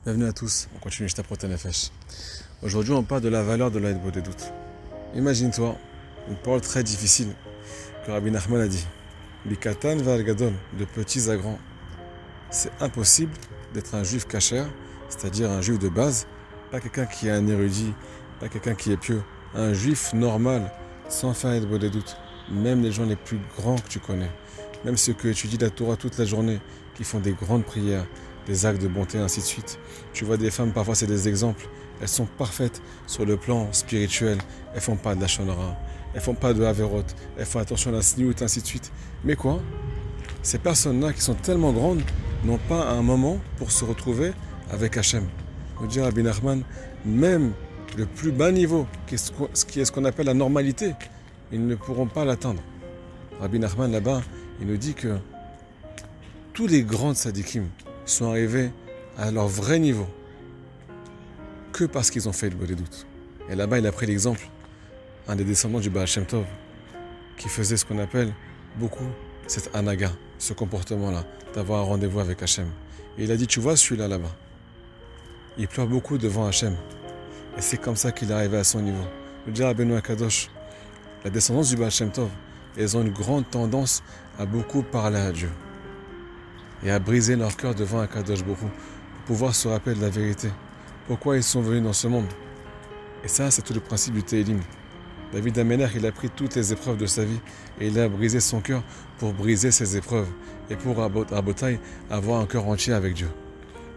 Bienvenue à tous, on continue Shtaprot Nefesh. Aujourd'hui on parle de la valeur de l'aide des doutes. Imagine-toi une parole très difficile que Rabbi Nachman a dit. Bikatan ve'al gadol, de petits à grands. C'est impossible d'être un juif kasher, c'est-à-dire un juif de base, pas quelqu'un qui est un érudit, pas quelqu'un qui est pieux, un juif normal, sans faire aide des doutes. Même les gens les plus grands que tu connais, même ceux qui étudient la Torah toute la journée, qui font des grandes prières, des actes de bonté, ainsi de suite. Tu vois des femmes, parfois c'est des exemples, elles sont parfaites sur le plan spirituel, elles font pas de la shonara, elles font pas de haverot, elles font attention à la sniout, ainsi de suite. Mais quoi? Ces personnes-là qui sont tellement grandes n'ont pas un moment pour se retrouver avec Hachem. On dit Rabbi Nachman, même le plus bas niveau, qui est ce qu'on appelle la normalité, ils ne pourront pas l'atteindre. Rabbi Nachman là-bas, il nous dit que tous les grands tzadikim sont arrivés à leur vrai niveau que parce qu'ils ont fait le des doutes. Et là-bas, il a pris l'exemple, un des descendants du Baal Shem Tov, qui faisait ce qu'on appelle beaucoup cette anaga, ce comportement-là, d'avoir un rendez-vous avec Hachem. Et il a dit, tu vois celui-là là-bas, il pleure beaucoup devant Hachem. Et c'est comme ça qu'il est arrivé à son niveau. Le dit Rabbeinu Akadosh, la descendance du Baal Shem Tov, elles ont une grande tendance à beaucoup parler à Dieu et à briser leur cœur devant Akadosh Baruch Hu pour pouvoir se rappeler de la vérité. Pourquoi ils sont venus dans ce monde? Et ça, c'est tout le principe du Tehillim. David Améler, il a pris toutes les épreuves de sa vie et il a brisé son cœur pour briser ces épreuves et pour Rabotai avoir un cœur entier avec Dieu.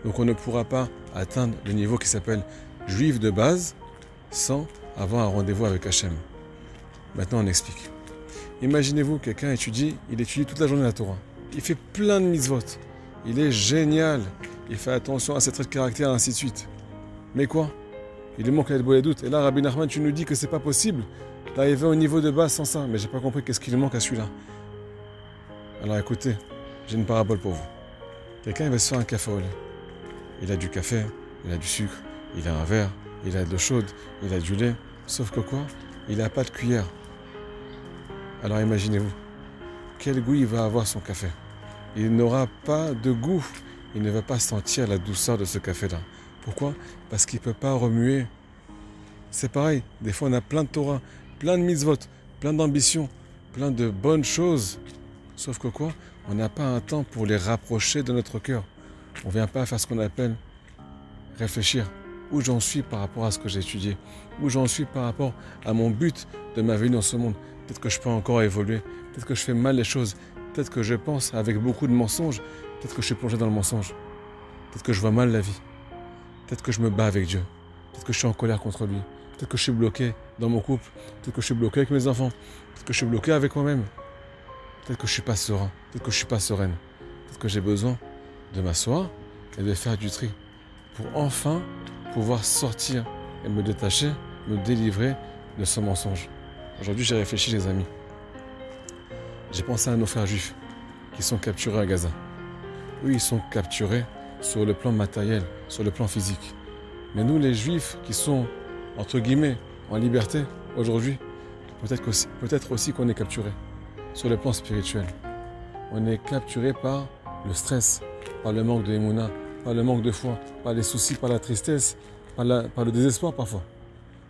Donc on ne pourra pas atteindre le niveau qui s'appelle juif de base sans avoir un rendez-vous avec Hachem. Maintenant on explique. Imaginez-vous, quelqu'un étudie, il étudie toute la journée la Torah. Il fait plein de mitzvot. Il est génial. Il fait attention à ses traits de caractère, ainsi de suite. Mais quoi? Il lui manque l'aide des doutes. Et là, Rabbi Nachman, tu nous dis que c'est pas possible d'arriver au niveau de base sans ça. Mais j'ai pas compris qu'est-ce qu'il lui manque à celui-là. Alors écoutez, j'ai une parabole pour vous. Quelqu'un il va se faire un café au lait. Il a du café, il a du sucre, il a un verre, il a de l'eau chaude, il a du lait. Sauf que quoi? Il n'a pas de cuillère. Alors imaginez-vous, quel goût il va avoir son café? Il n'aura pas de goût. Il ne va pas sentir la douceur de ce café-là. Pourquoi? Parce qu'il ne peut pas remuer. C'est pareil, des fois on a plein de Torah, plein de mitzvot, plein d'ambitions, plein de bonnes choses. Sauf que quoi? On n'a pas un temps pour les rapprocher de notre cœur. On ne vient pas faire ce qu'on appelle réfléchir. Où j'en suis par rapport à ce que j'ai étudié? Où j'en suis par rapport à mon but de ma vie dans ce monde? Peut-être que je peux encore évoluer. Peut-être que je fais mal les choses. Peut-être que je pense avec beaucoup de mensonges. Peut-être que je suis plongé dans le mensonge. Peut-être que je vois mal la vie. Peut-être que je me bats avec Dieu. Peut-être que je suis en colère contre lui. Peut-être que je suis bloqué dans mon couple. Peut-être que je suis bloqué avec mes enfants. Peut-être que je suis bloqué avec moi-même. Peut-être que je ne suis pas serein. Peut-être que je ne suis pas sereine. Peut-être que j'ai besoin de m'asseoir et de faire du tri pour enfin pouvoir sortir et me détacher, me délivrer de ce mensonge. Aujourd'hui, j'ai réfléchi, les amis. J'ai pensé à nos frères juifs qui sont capturés à Gaza. Oui, ils sont capturés sur le plan matériel, sur le plan physique. Mais nous, les juifs qui sont, entre guillemets, en liberté aujourd'hui, peut-être aussi qu'on est capturés sur le plan spirituel. On est capturé par le stress, par le manque de émouna, par le manque de foi, par les soucis, par la tristesse, par le désespoir parfois.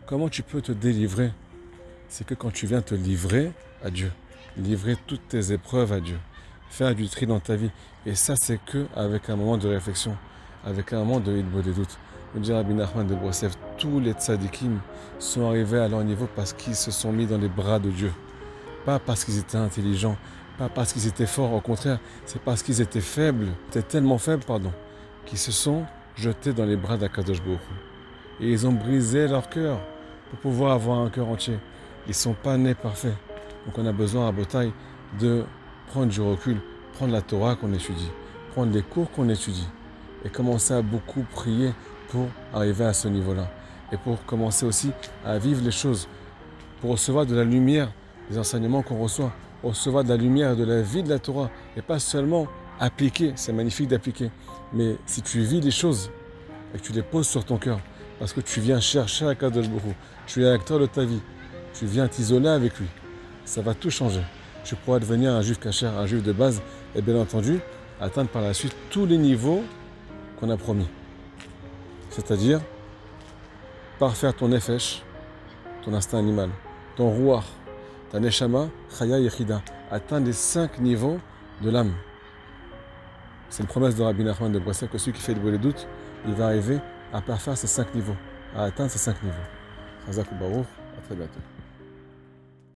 Comment tu peux te délivrer? C'est que quand tu viens te livrer à Dieu, livrer toutes tes épreuves à Dieu, faire du tri dans ta vie. Et ça, c'est que avec un moment de réflexion, avec un moment de hitbo des doutes. On dit Rabbi Nachman de Brossev, tous les tzadikim sont arrivés à leur niveau parce qu'ils se sont mis dans les bras de Dieu. Pas parce qu'ils étaient intelligents, pas parce qu'ils étaient forts, au contraire, c'est parce qu'ils étaient faibles, étaient tellement faibles, qu'ils se sont jetés dans les bras d'Akadosh Baruch Hu. Et ils ont brisé leur cœur pour pouvoir avoir un cœur entier. Ils ne sont pas nés parfaits. Donc on a besoin à Botaï de prendre du recul, prendre la Torah qu'on étudie, prendre les cours qu'on étudie et commencer à beaucoup prier pour arriver à ce niveau-là. Et pour commencer aussi à vivre les choses, pour recevoir de la lumière des enseignements qu'on reçoit, recevoir de la lumière de la vie de la Torah et pas seulement appliquer, c'est magnifique d'appliquer, mais si tu vis les choses et que tu les poses sur ton cœur, parce que tu viens chercher Akadosh Baruch Hu, tu es acteur de ta vie, tu viens t'isoler avec lui, ça va tout changer. Tu pourras devenir un juif kasher, un juif de base, et bien entendu, atteindre par la suite tous les niveaux qu'on a promis. c'est-à-dire parfaire ton nefesh, ton instinct animal, ton rouar, ta neshama, chaya yechida, atteindre les 5 niveaux de l'âme. C'est une promesse de Rabbi Nachman de Breslev que celui qui fait le doute, il va arriver à parfaire ces 5 niveaux, à atteindre ces 5 niveaux. Chazak ou Baruch, à très bientôt.